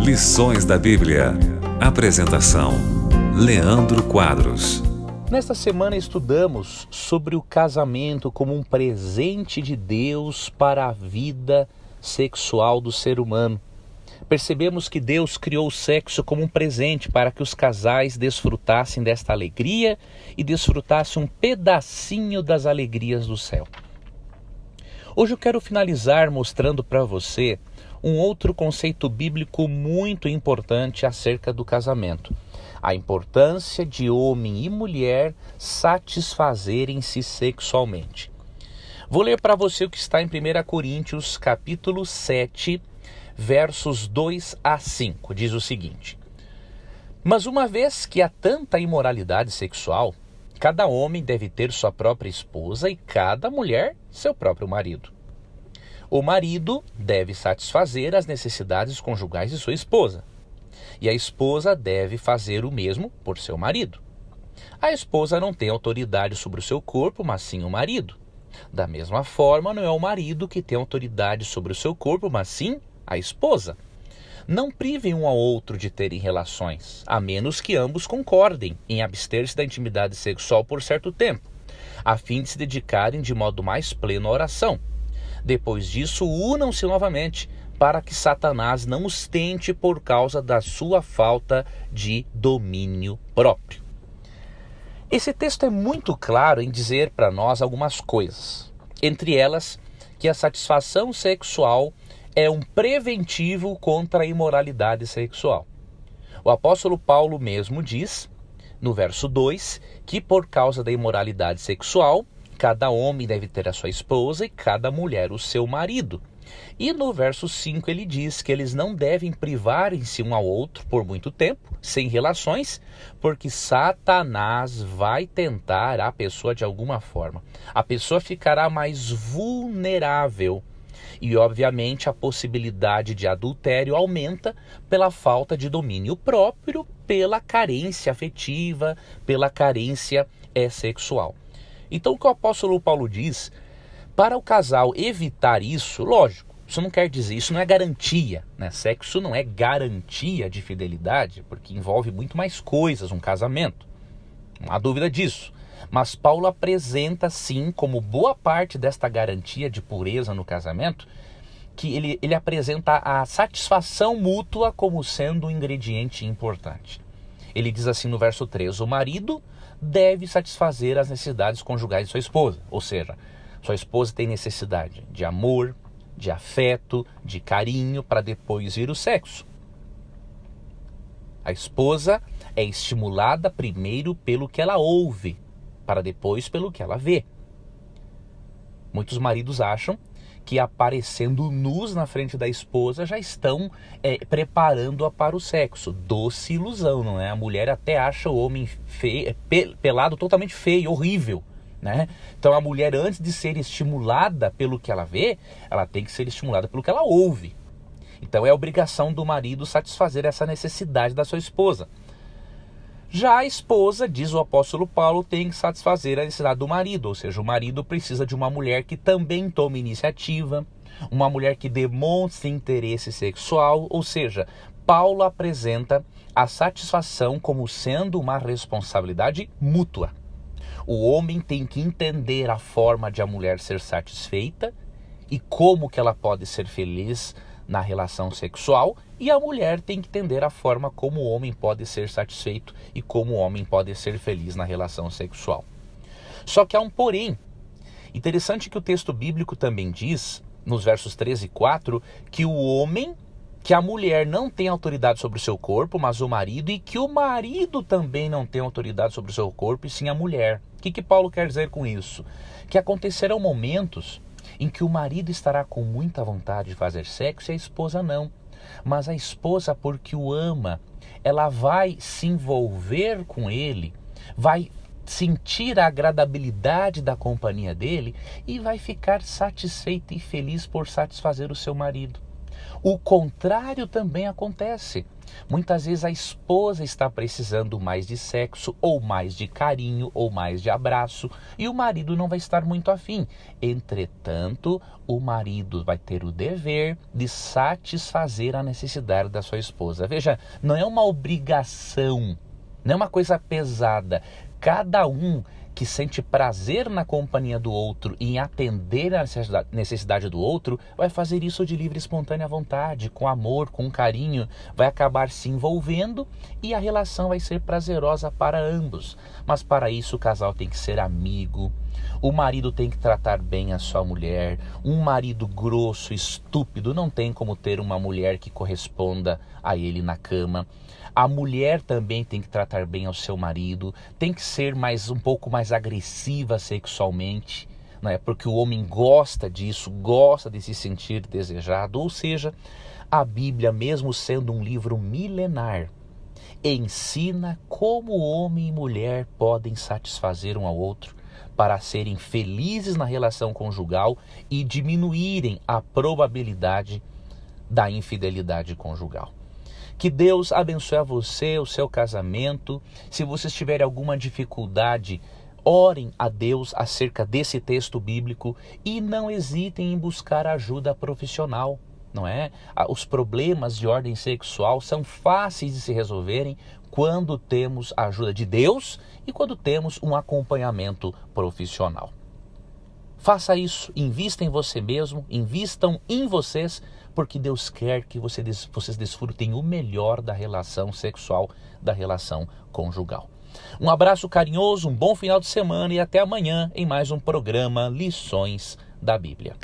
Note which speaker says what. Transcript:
Speaker 1: Lições da Bíblia. Apresentação: Leandro Quadros.
Speaker 2: Nesta semana estudamos sobre o casamento como um presente de Deus para a vida sexual do ser humano. Percebemos que Deus criou o sexo como um presente para que os casais desfrutassem desta alegria e desfrutassem um pedacinho das alegrias do céu. Hoje eu quero finalizar mostrando para você um outro conceito bíblico muito importante acerca do casamento. A importância de homem e mulher satisfazerem-se sexualmente. Vou ler para você o que está em 1 Coríntios, capítulo 7, versos 2 a 5. Diz o seguinte: Mas uma vez que há tanta imoralidade sexual, cada homem deve ter sua própria esposa e cada mulher seu próprio marido. O marido deve satisfazer as necessidades conjugais de sua esposa, e a esposa deve fazer o mesmo por seu marido. A esposa não tem autoridade sobre o seu corpo, mas sim o marido. Da mesma forma, não é o marido que tem autoridade sobre o seu corpo, mas sim a esposa. Não privem um ao outro de terem relações, a menos que ambos concordem em abster-se da intimidade sexual por certo tempo, a fim de se dedicarem de modo mais pleno à oração. Depois disso, unam-se novamente, para que Satanás não os tente por causa da sua falta de domínio próprio. Esse texto é muito claro em dizer para nós algumas coisas. Entre elas, que a satisfação sexual é um preventivo contra a imoralidade sexual. O apóstolo Paulo mesmo diz, no verso 2, que por causa da imoralidade sexual, cada homem deve ter a sua esposa e cada mulher o seu marido. E no verso 5 ele diz que eles não devem privarem-se um ao outro por muito tempo, sem relações, porque Satanás vai tentar a pessoa de alguma forma. A pessoa ficará mais vulnerável. E, obviamente, a possibilidade de adultério aumenta pela falta de domínio próprio, pela carência afetiva, pela carência sexual. Então, o que o apóstolo Paulo diz, para o casal evitar isso, lógico, isso não quer dizer, isso não é garantia, né? Sexo não é garantia de fidelidade, porque envolve muito mais coisas, um casamento. Não há dúvida disso. Mas Paulo apresenta, sim, como boa parte desta garantia de pureza no casamento, que ele apresenta a satisfação mútua como sendo um ingrediente importante. Ele diz assim no verso 3, o marido deve satisfazer as necessidades conjugais de sua esposa, ou seja, sua esposa tem necessidade de amor, de afeto, de carinho, para depois vir o sexo. A esposa é estimulada primeiro pelo que ela ouve, para depois pelo que ela vê. Muitos maridos acham que aparecendo nus na frente da esposa já estão preparando-a para o sexo. Doce ilusão, não é? A mulher até acha o homem feio, pelado totalmente feio, horrível, né? Então a mulher, antes de ser estimulada pelo que ela vê, ela tem que ser estimulada pelo que ela ouve. Então é obrigação do marido satisfazer essa necessidade da sua esposa. Já a esposa, diz o apóstolo Paulo, tem que satisfazer a necessidade do marido, ou seja, o marido precisa de uma mulher que também tome iniciativa, uma mulher que demonstre interesse sexual, ou seja, Paulo apresenta a satisfação como sendo uma responsabilidade mútua. O homem tem que entender a forma de a mulher ser satisfeita e como que ela pode ser feliz na relação sexual, e a mulher tem que entender a forma como o homem pode ser satisfeito e como o homem pode ser feliz na relação sexual. Só que há um porém. Interessante que o texto bíblico também diz, nos versos 13 e 4, que a mulher não tem autoridade sobre o seu corpo, mas o marido, e que o marido também não tem autoridade sobre o seu corpo, e sim a mulher. O que Paulo quer dizer com isso? Que acontecerão momentos em que o marido estará com muita vontade de fazer sexo e a esposa não. Mas a esposa, porque o ama, ela vai se envolver com ele, vai sentir a agradabilidade da companhia dele e vai ficar satisfeita e feliz por satisfazer o seu marido. O contrário também acontece. Muitas vezes a esposa está precisando mais de sexo, ou mais de carinho, ou mais de abraço, e o marido não vai estar muito afim. Entretanto, o marido vai ter o dever de satisfazer a necessidade da sua esposa. Veja, não é uma obrigação, não é uma coisa pesada. Cada um que sente prazer na companhia do outro e em atender a necessidade do outro, vai fazer isso de livre e espontânea vontade, com amor, com carinho, vai acabar se envolvendo e a relação vai ser prazerosa para ambos. Mas para isso o casal tem que ser amigo, o marido tem que tratar bem a sua mulher. Um marido grosso, estúpido, não tem como ter uma mulher que corresponda a ele na cama. A mulher também tem que tratar bem ao seu marido, tem que ser um pouco mais agressiva sexualmente, não é? Porque o homem gosta disso, gosta de se sentir desejado. Ou seja, a Bíblia, mesmo sendo um livro milenar, ensina como homem e mulher podem satisfazer um ao outro para serem felizes na relação conjugal e diminuírem a probabilidade da infidelidade conjugal. Que Deus abençoe a você, o seu casamento. Se vocês tiverem alguma dificuldade, orem a Deus acerca desse texto bíblico e não hesitem em buscar ajuda profissional, não é? Os problemas de ordem sexual são fáceis de se resolverem quando temos a ajuda de Deus e quando temos um acompanhamento profissional. Faça isso, invista em você mesmo, invistam em vocês, porque Deus quer que vocês desfrutem o melhor da relação sexual, da relação conjugal. Um abraço carinhoso, um bom final de semana e até amanhã em mais um programa Lições da Bíblia.